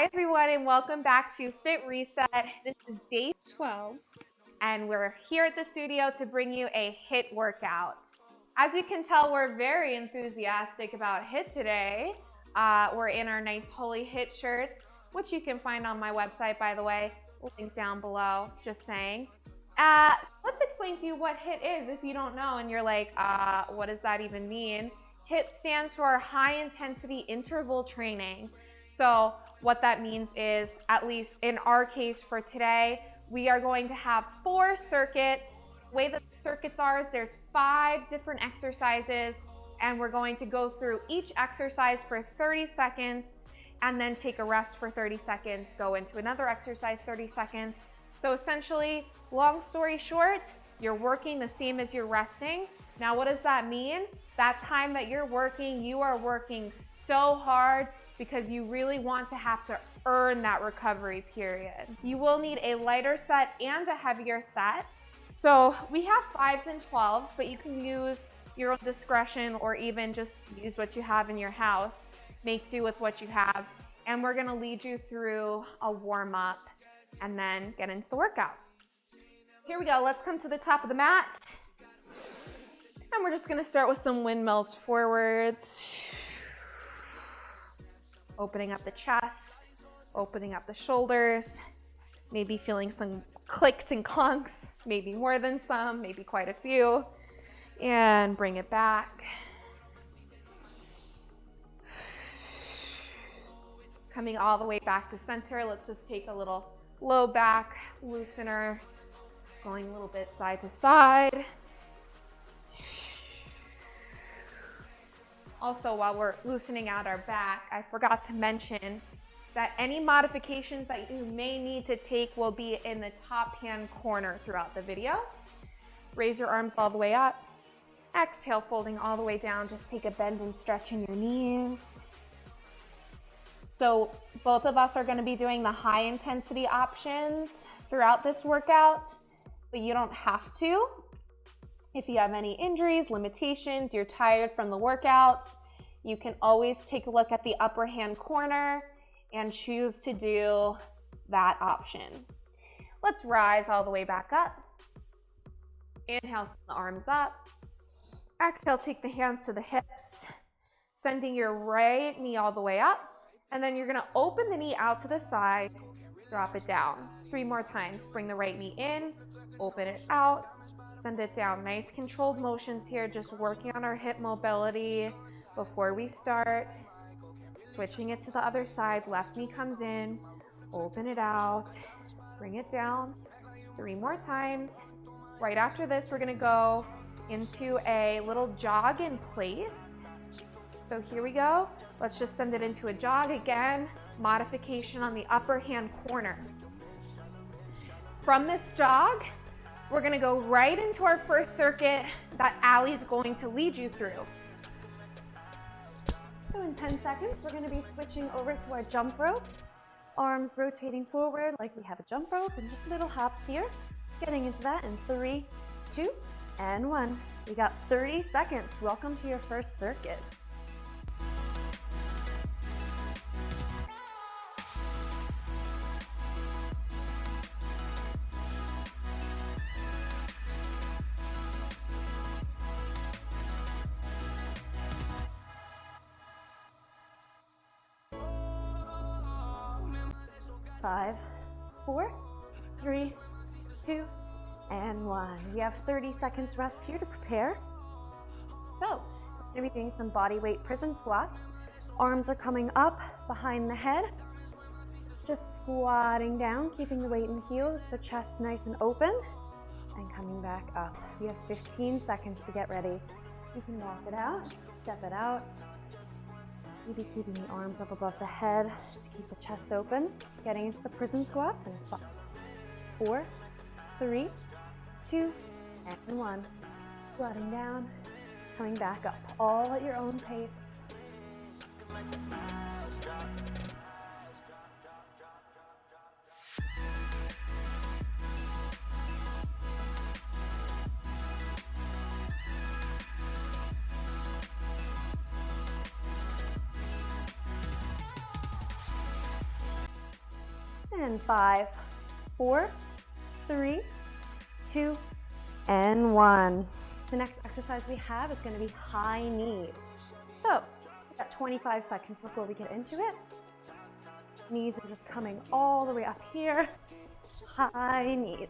Hi everyone, and welcome back to Fit Reset. This is day 12, and we're here at the studio to bring you a HIIT workout. As you can tell, we're very enthusiastic about HIIT today. We're in our nice Holy HIIT shirts, which you can find on my website, by the way. Link down below, just saying. Let's explain to you what HIIT is if you don't know and you're like, what does that even mean? HIIT stands for high intensity interval training. So what that means is, at least in our case for today, we are going to have 4 circuits. The way that the circuits are is there's 5 different exercises, and we're going to go through each exercise for 30 seconds and then take a rest for 30 seconds, go into another exercise 30 seconds. So essentially, long story short, you're working the same as you're resting. Now, what does that mean? That time that you're working, you are working so hard because you really want to have to earn that recovery period. You will need a lighter set and a heavier set. So we have 5s and 12s, but you can use your own discretion or even just use what you have in your house. Make do with what you have. And we're gonna lead you through a warm up and then get into the workout. Here we go, let's come to the top of the mat. And we're just gonna start with some windmills forwards. Opening up the chest, opening up the shoulders, maybe feeling some clicks and clunks, maybe more than some, maybe quite a few. And bring it back. Coming all the way back to center, let's just take a little low back loosener, going a little bit side to side. Also, while we're loosening out our back, I forgot to mention that any modifications that you may need to take will be in the top hand corner throughout the video. Raise your arms all the way up. Exhale, folding all the way down. Just take a bend and stretch in your knees. So both of us are going to be doing the high intensity options throughout this workout, but you don't have to. If you have any injuries, limitations, you're tired from the workouts, you can always take a look at the upper hand corner and choose to do that option. Let's rise all the way back up. Inhale, send the arms up. Exhale, take the hands to the hips, sending your right knee all the way up. And then you're gonna open the knee out to the side, drop it down. 3 more times. Bring the right knee in, open it out, send it down. Nice controlled motions here, just working on our hip mobility before we start. Switching it to the other side, left knee comes in, open it out, bring it down. 3 more times. Right after this, we're gonna go into a little jog in place. So here we go. Let's just send it into a jog again. Modification on the upper hand corner. From this jog, we're gonna go right into our first circuit that Alli is going to lead you through. So in 10 seconds, we're gonna be switching over to our jump ropes. Arms rotating forward like we have a jump rope, and just little hops here. Getting into that in 3, 2, and 1. We got 30 seconds. Welcome to your first circuit. Five, 4, 3, 2, and 1. We have 30 seconds rest here to prepare. So, we're going to be doing some body weight prison squats. Arms are coming up behind the head. Just squatting down, keeping the weight in the heels, the chest nice and open, and coming back up. We have 15 seconds to get ready. You can walk it out, step it out. Maybe keeping the arms up above the head to keep the chest open. Getting into the prison squats in 5, 4, 3, 2, and 1. Squatting down, coming back up, all at your own pace. And 5, 4, 3, 2, and 1. The next exercise we have is going to be high knees. So, we've got 25 seconds before we get into it. Knees are just coming all the way up here. High knees.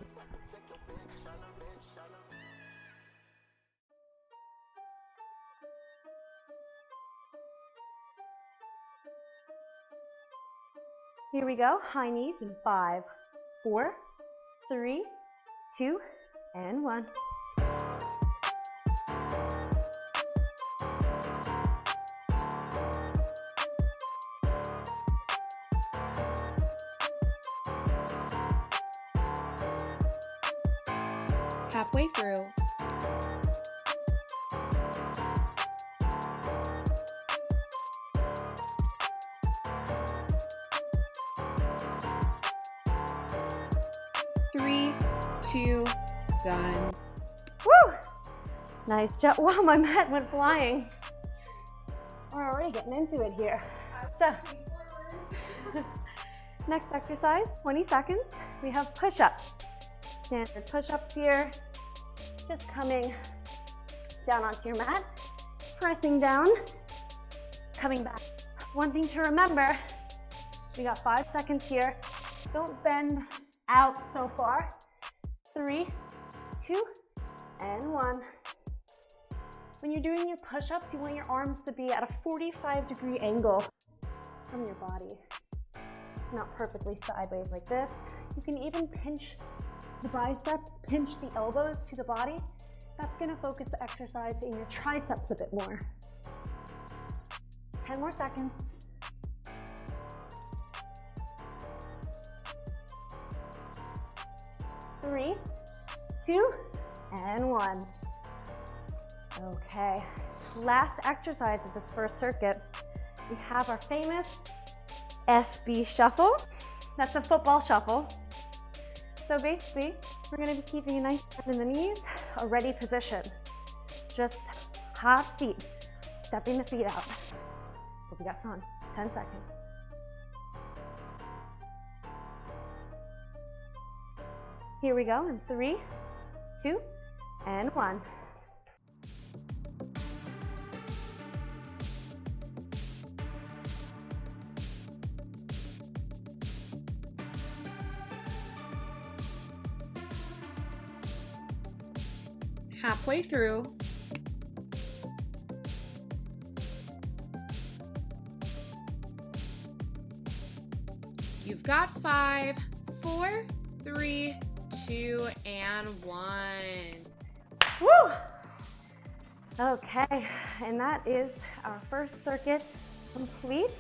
Here we go, high knees in 5, 4, 3, 2, and 1. Halfway through. Three, 2, done. Woo! Nice job. Wow, my mat went flying. We're already getting into it here. So, next exercise, 20 seconds. We have push-ups. Standard push-ups here. Just coming down onto your mat, pressing down, coming back. One thing to remember, we got 5 seconds here. Don't bend out so far. 3, 2, and 1. When you're doing your push-ups, you want your arms to be at a 45-degree angle from your body. Not perfectly sideways like this. You can even pinch the biceps, pinch the elbows to the body. That's going to focus the exercise in your triceps a bit more. 10 more seconds. 3, 2, and 1. Okay, last exercise of this first circuit. We have our famous FB shuffle. That's a football shuffle. So basically, we're going to be keeping a nice bend in the knees, a ready position. Just hot feet, stepping the feet out. Hope we got time. 10 seconds. Here we go in 3, 2, and 1. Halfway through. You've got 5, 4, 3, 2, and 1. Woo! Okay, and that is our first circuit complete.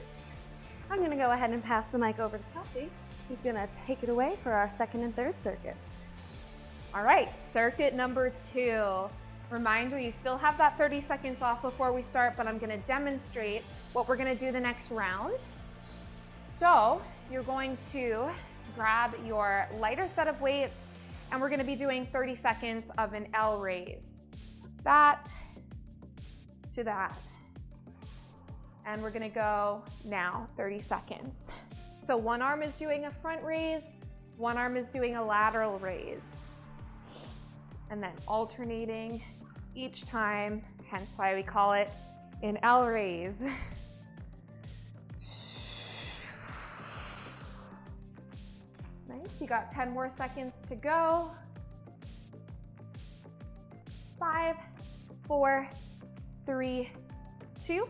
I'm going to go ahead and pass the mic over to Kelsie. He's going to take it away for our second and third circuits. All right, circuit number 2. Reminder, you still have that 30 seconds off before we start, but I'm going to demonstrate what we're going to do the next round. So you're going to grab your lighter set of weights, and we're going to be doing 30 seconds of an L raise. That to that. And we're going to go now 30 seconds. So one arm is doing a front raise, one arm is doing a lateral raise. And then alternating each time, hence why we call it an L raise. Nice, you got 10 more seconds to go. 5, 4, 3, 2,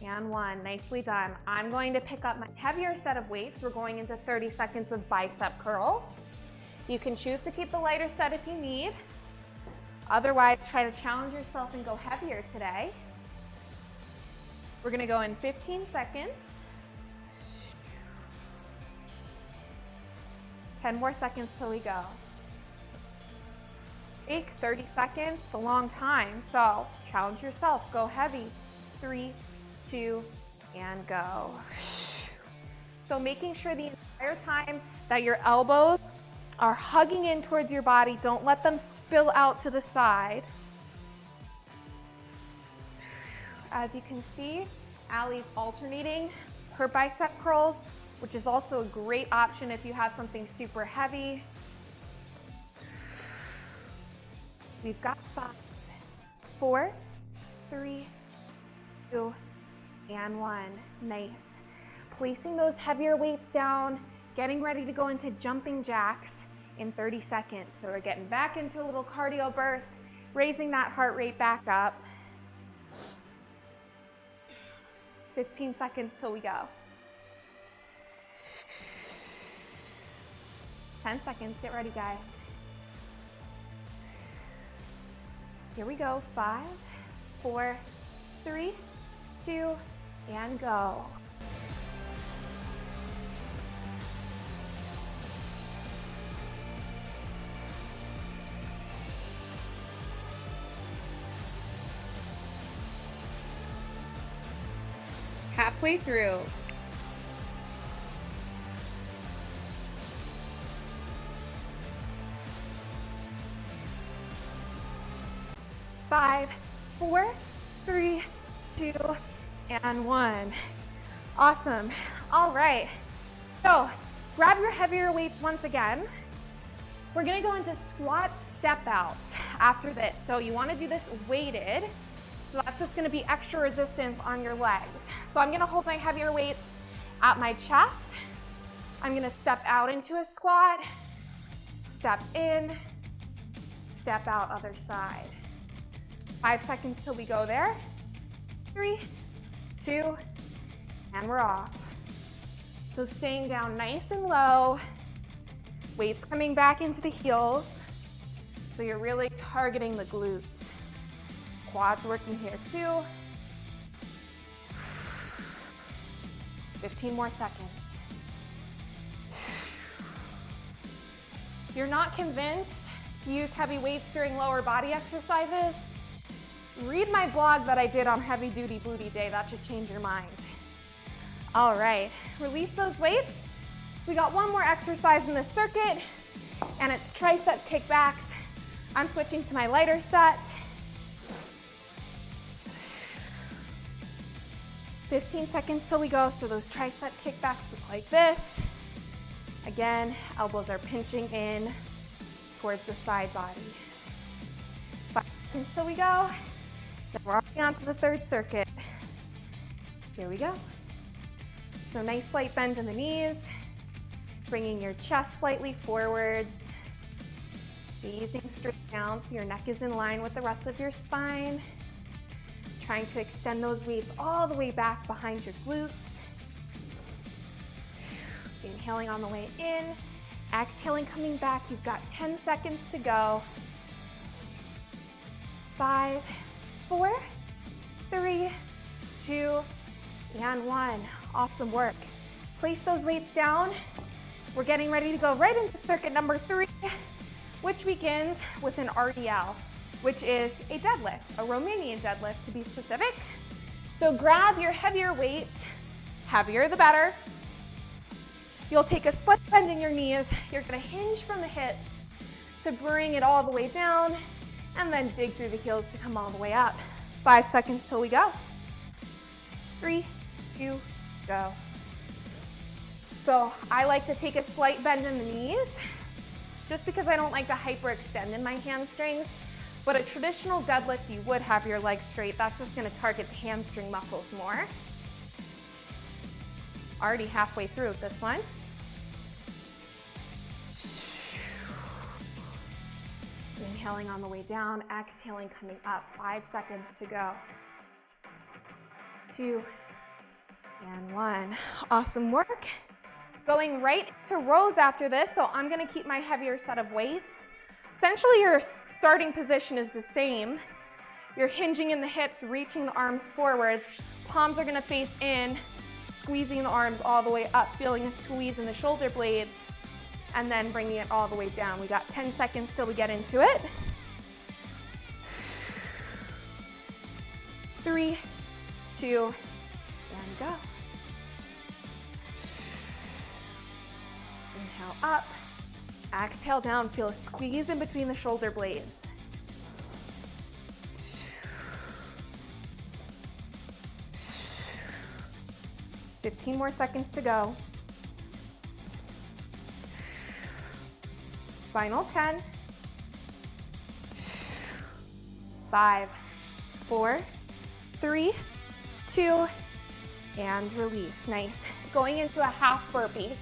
and 1. Nicely done. I'm going to pick up my heavier set of weights. We're going into 30 seconds of bicep curls. You can choose to keep the lighter set if you need. Otherwise, try to challenge yourself and go heavier today. We're going to go in 15 seconds. 10 more seconds till we go. Take 30 seconds, a long time, so challenge yourself, go heavy. 3, 2, and go. So making sure the entire time that your elbows are hugging in towards your body, don't let them spill out to the side. As you can see, Alli's alternating her bicep curls which is also a great option if you have something super heavy. We've got 5, 4, 3, 2, and 1. Nice. Placing those heavier weights down, getting ready to go into jumping jacks in 30 seconds. So we're getting back into a little cardio burst, raising that heart rate back up. 15 seconds till we go. 10 seconds, get ready guys. Here we go, 5, 4, 3, 2, and go. Halfway through. Five, 4, 3, 2, and 1. Awesome. All right. So grab your heavier weights once again. We're going to go into squat step outs after this. So you want to do this weighted. So that's just going to be extra resistance on your legs. So I'm going to hold my heavier weights at my chest. I'm going to step out into a squat, step in, step out other side. 5 seconds till we go there. 3, 2, and we're off. So staying down nice and low, weights coming back into the heels. So you're really targeting the glutes. Quads working here too. 15 more seconds. If you're not convinced to use heavy weights during lower body exercises, read my blog that I did on Heavy Duty Booty Day. That should change your mind. All right, release those weights. We got one more exercise in this circuit, and it's tricep kickbacks. I'm switching to my lighter set. 15 seconds till we go, so those tricep kickbacks look like this. Again, elbows are pinching in towards the side body. 5 seconds till we go. Then we're already on to the third circuit. Here we go. So nice slight bend in the knees, bringing your chest slightly forwards, gazing straight down so your neck is in line with the rest of your spine. Trying to extend those weights all the way back behind your glutes. Inhaling on the way in, exhaling coming back. You've got 10 seconds to go. 5, 4, 3, 2, and 1. Awesome work. Place those weights down. We're getting ready to go right into circuit number 3, which begins with an RDL, which is a deadlift, a Romanian deadlift to be specific. So grab your heavier weights, heavier the better. You'll take a slight bend in your knees. You're gonna hinge from the hips to bring it all the way down and then dig through the heels to come all the way up. 5 seconds till we go. 3, 2, go. So I like to take a slight bend in the knees just because I don't like to hyperextend in my hamstrings. But a traditional deadlift, you would have your legs straight. That's just gonna target the hamstring muscles more. Already halfway through with this one. Inhaling on the way down, exhaling coming up. 5 seconds to go. 2, and 1. Awesome work. Going right to rows after this, so I'm gonna keep my heavier set of weights. Essentially, your starting position is the same. You're hinging in the hips, reaching the arms forwards. Palms are gonna face in, squeezing the arms all the way up, feeling a squeeze in the shoulder blades, and then bringing it all the way down. We got 10 seconds till we get into it. 3, 2, and go. Inhale up. Exhale down, feel a squeeze in between the shoulder blades. "15 more seconds to go. Final 10. 5, 4, 3, 2, and release. Nice. Going into a half burpee.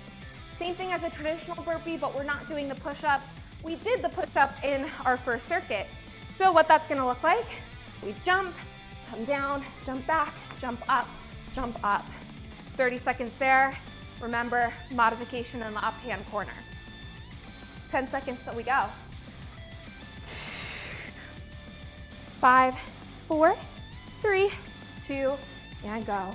Same thing as a traditional burpee, but we're not doing the push-up. We did the push-up in our first circuit. So what that's gonna look like, we jump, come down, jump back, jump up, jump up. 30 seconds there. Remember, modification in the up hand corner. 10 seconds till we go. 5, 4, 3, 2, and go.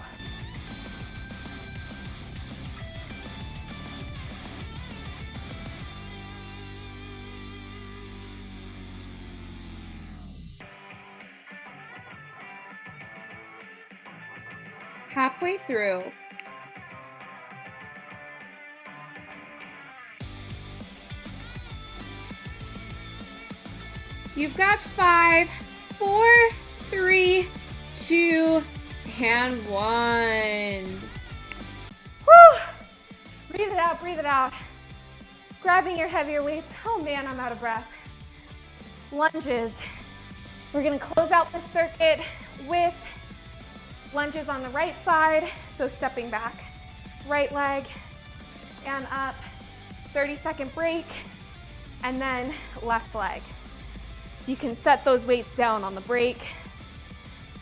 Halfway through. You've got 5, 4, 3, 2, and 1. Whew. Breathe it out, breathe it out. Grabbing your heavier weights. Oh man, I'm out of breath. Lunges. We're gonna close out the circuit with lunges on the right side, so stepping back. Right leg and up. 30-second break, and then left leg. So you can set those weights down on the break.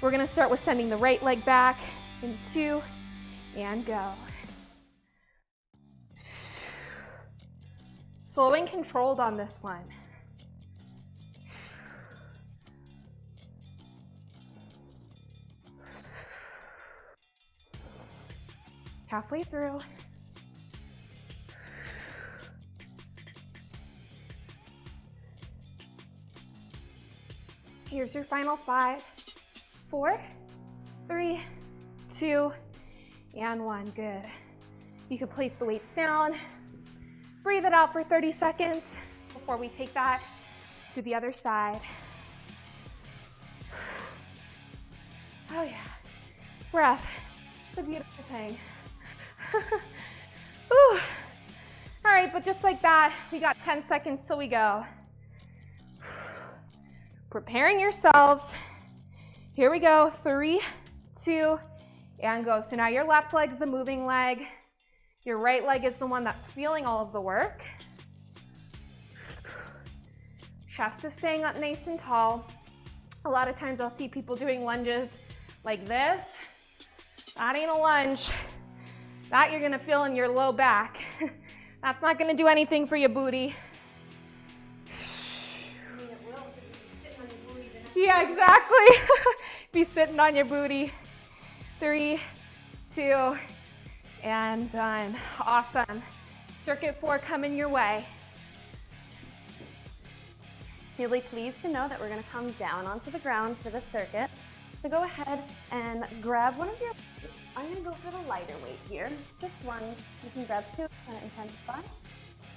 We're gonna start with sending the right leg back in 2, and go. Slow and controlled on this one. Halfway through. Here's your final 5, 4, 3, 2, and 1. Good. You can place the weights down. Breathe it out for 30 seconds before we take that to the other side. Oh yeah. Breath. It's a beautiful thing. All right, but just like that, we got 10 seconds till we go. Preparing yourselves. Here we go. 3, 2, and go. So now your left leg's the moving leg. Your right leg is the one that's feeling all of the work. Chest is staying up nice and tall. A lot of times I'll see people doing lunges like this. That ain't a lunge. That you're gonna feel in your low back. That's not gonna do anything for your booty. Yeah, exactly. Be sitting on your booty. 3, 2, and done. Awesome. Circuit 4 coming your way. Really pleased to know that we're gonna come down onto the ground for the circuit. So go ahead and grab one of your weights. I'm gonna go for the lighter weight here. Just one, you can grab 2 and intensify.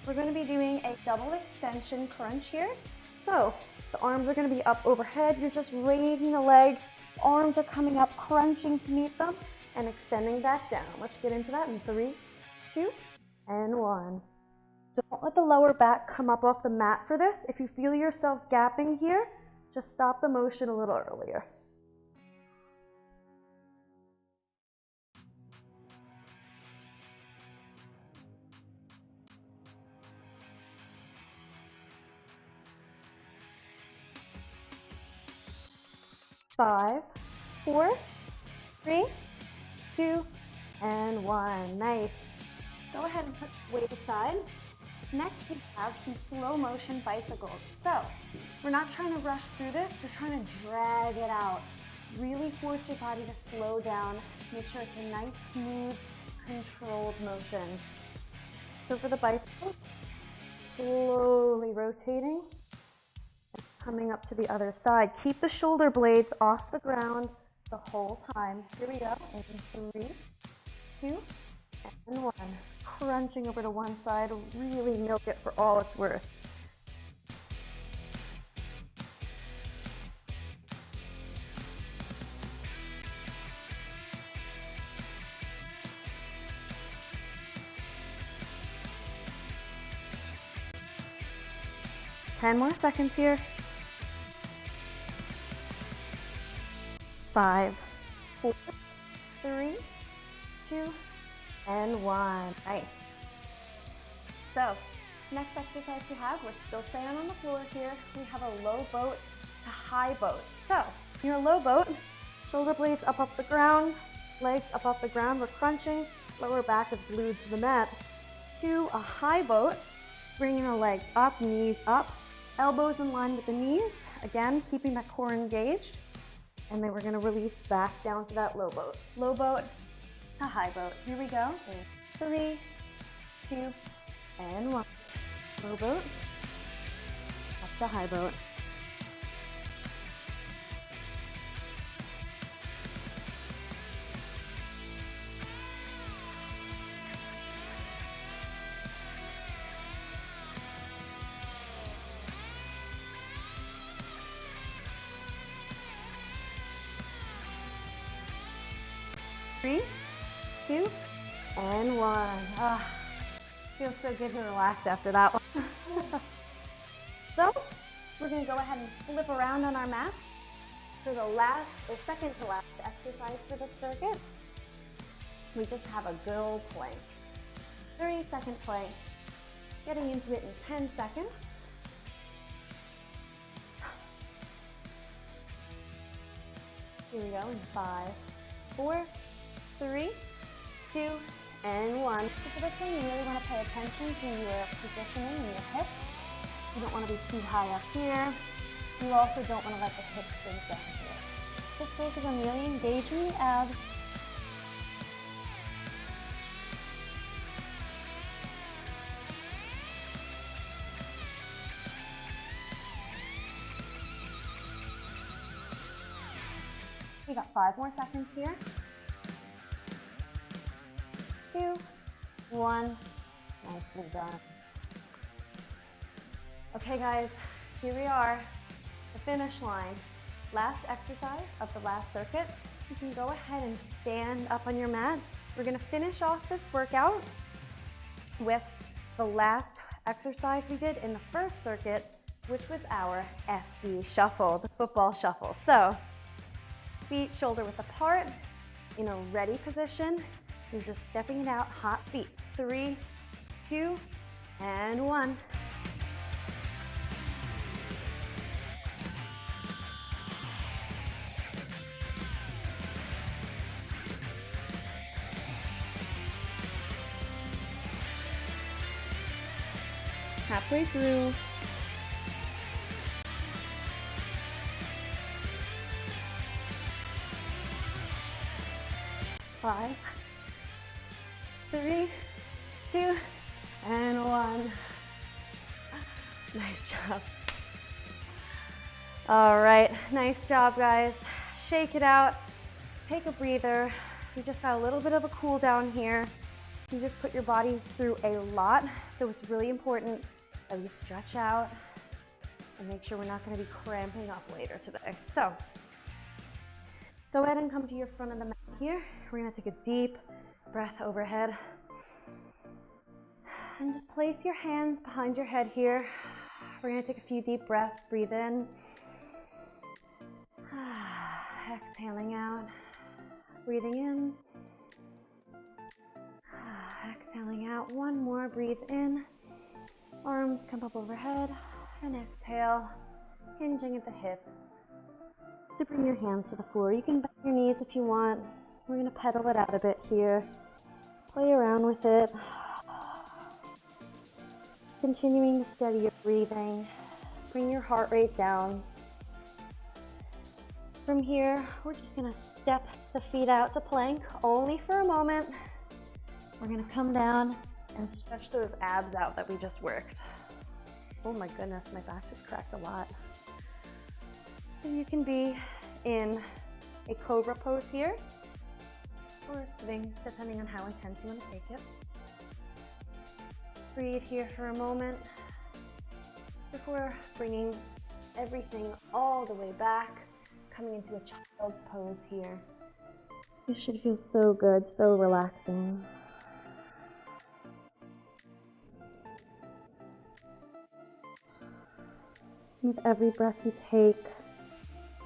We're gonna be doing a double extension crunch here. So the arms are gonna be up overhead. You're just raising the leg. Arms are coming up, crunching to meet them, and extending back down. Let's get into that in 3, 2, and 1. Don't let the lower back come up off the mat for this. If you feel yourself gapping here, just stop the motion a little earlier. Five, 4, 3, 2, and 1. Nice. Go ahead and put the weight aside. Next, we have some slow motion bicycles. So we're not trying to rush through this. We're trying to drag it out. Really force your body to slow down. Make sure it's a nice, smooth, controlled motion. So for the bicycles, slowly rotating. Coming up to the other side. Keep the shoulder blades off the ground the whole time. Here we go. In 3, 2, and 1. Crunching over to one side. Really milk it for all it's worth. 10 more seconds here. 5, 4, 3, 2, and 1. Nice. So, next exercise we have, we're still staying on the floor here. We have a low boat to high boat. So, your low boat, shoulder blades up off the ground, legs up off the ground. We're crunching, lower back is glued to the mat. To a high boat, bringing our legs up, knees up, elbows in line with the knees. Again, keeping that core engaged. And then we're going to release back down to that low boat. Low boat to high boat. Here we go. 3, 2, and 1. Low boat, up to high boat. Three, 2, and 1. Feels so good to relax after that one. So, we're going to go ahead and flip around on our mats for the last, or second to last exercise for the circuit. We just have a good old plank. 30-second plank. Getting into it in 10 seconds. Here we go in 5, 4, 3, 2, and 1. So for this one, you really want to pay attention to your positioning in your hips. You don't want to be too high up here. You also don't want to let the hips sink down here. Just focus on really engaging the abs. We got 5 more seconds here. 2, 1, nicely done. Okay guys, here we are, the finish line. Last exercise of the last circuit. You can go ahead and stand up on your mat. We're gonna finish off this workout with the last exercise we did in the first circuit, which was our FB shuffle, the football shuffle. So, feet shoulder width apart, in a ready position. You're just stepping it out, hot feet. 3, 2, and 1. Halfway through. 5, 3, 2, and 1. Nice job. All right, nice job, guys. Shake it out. Take a breather. We just got a little bit of a cool down here. You just put your bodies through a lot, so it's really important that we stretch out and make sure we're not going to be cramping up later today. So, go ahead and come to your front of the mat here. We're going to take a deep breath overhead. And just place your hands behind your head here. We're going to take a few deep breaths. Breathe in. Exhaling out. Breathing in. Exhaling out. One more. Breathe in. Arms come up overhead. And exhale. Hinging at the hips. To bring your hands to the floor. You can bend your knees if you want. We're going to pedal it out a bit here. Play around with it. Continuing to steady your breathing. Bring your heart rate down. From here, we're just going to step the feet out to plank only for a moment. We're going to come down and stretch those abs out that we just worked. Oh my goodness, my back just cracked a lot. So you can be in a cobra pose here, or a swing, depending on how intense you want to take it. Breathe here for a moment before bringing everything all the way back, coming into a child's pose here. This should feel so good, so relaxing. With every breath you take,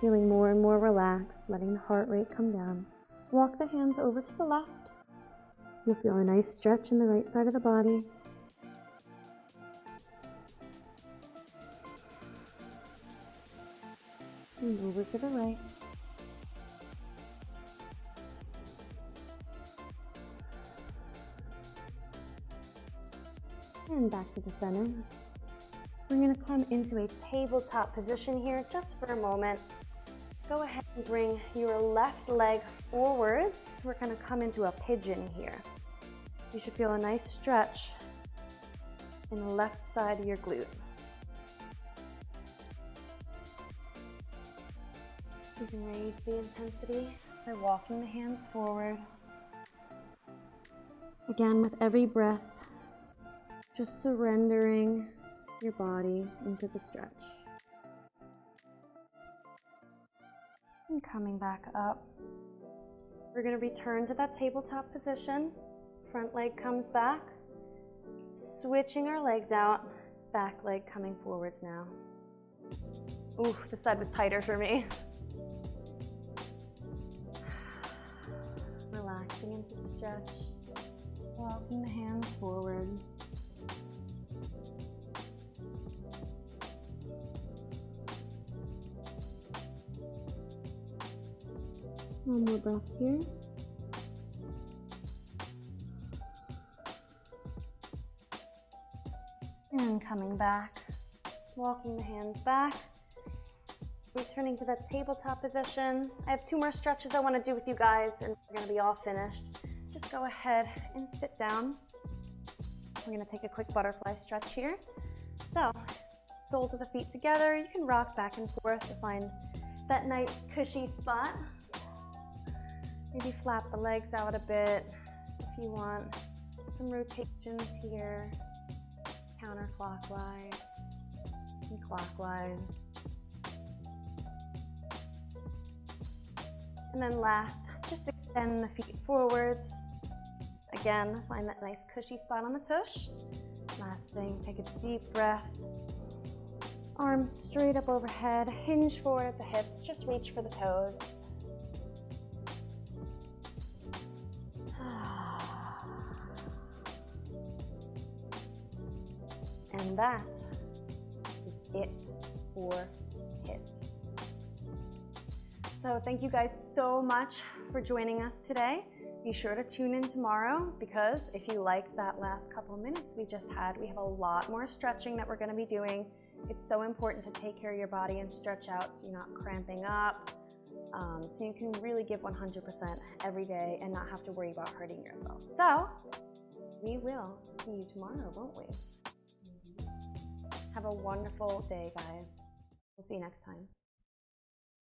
feeling more and more relaxed, letting the heart rate come down. Walk the hands over to the left. You'll feel a nice stretch in the right side of the body. And over to the right. And back to the center. We're going to come into a tabletop position here just for a moment. Go ahead and bring your left leg forwards. We're going to come into a pigeon here. You should feel a nice stretch in the left side of your glute. You can raise the intensity by walking the hands forward. Again, with every breath, just surrendering your body into the stretch. And coming back up. We're going to return to that tabletop position. Front leg comes back. Switching our legs out. Back leg coming forwards now. Ooh, this side was tighter for me. Relaxing into the stretch. Walking the hands forward. One more breath here. And coming back, walking the hands back, returning to that tabletop position. I have 2 more stretches I want to do with you guys, and we're going to be all finished. Just go ahead and sit down. We're going to take a quick butterfly stretch here. So, soles of the feet together. You can rock back and forth to find that nice cushy spot. Maybe flap the legs out a bit if you want. Some rotations here, counterclockwise and clockwise. And then last, just extend the feet forwards. Again, find that nice cushy spot on the tush. Last thing, take a deep breath. Arms straight up overhead, hinge forward at the hips, just reach for the toes. And that is it for HIIT. So thank you guys so much for joining us today. Be sure to tune in tomorrow, because if you like that last couple of minutes we just had, we have a lot more stretching that we're going to be doing. It's so important to take care of your body and stretch out so you're not cramping up, so you can really give 100% every day and not have to worry about hurting yourself. So we will see you tomorrow, won't we? Have a wonderful day, guys. We'll see you next time.